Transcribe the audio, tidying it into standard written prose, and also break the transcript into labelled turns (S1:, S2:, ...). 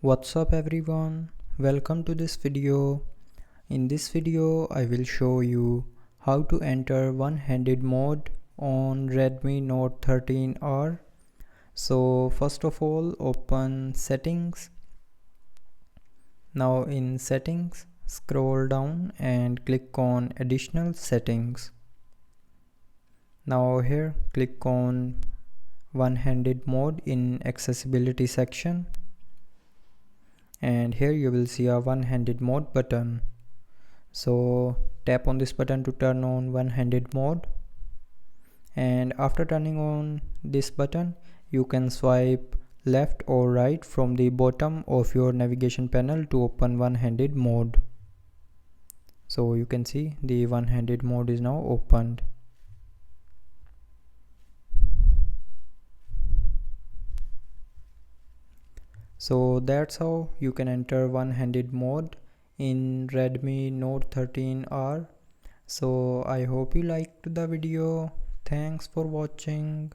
S1: What's up everyone, welcome to this video. In this video I will show you how to enter one-handed mode on Redmi Note 13R. So first of all, open settings. Now in settings, scroll down and click on additional settings. Now here click on one-handed mode in accessibility section. And here you will see a one-handed mode button. So tap on this button to turn on one-handed mode, and after turning on this button you can swipe left or right from the bottom of your navigation panel to open one-handed mode. So you can see the one-handed mode is now opened. So that's how you can enter one-handed mode in Redmi Note 13R. So I hope you liked the video. Thanks for watching.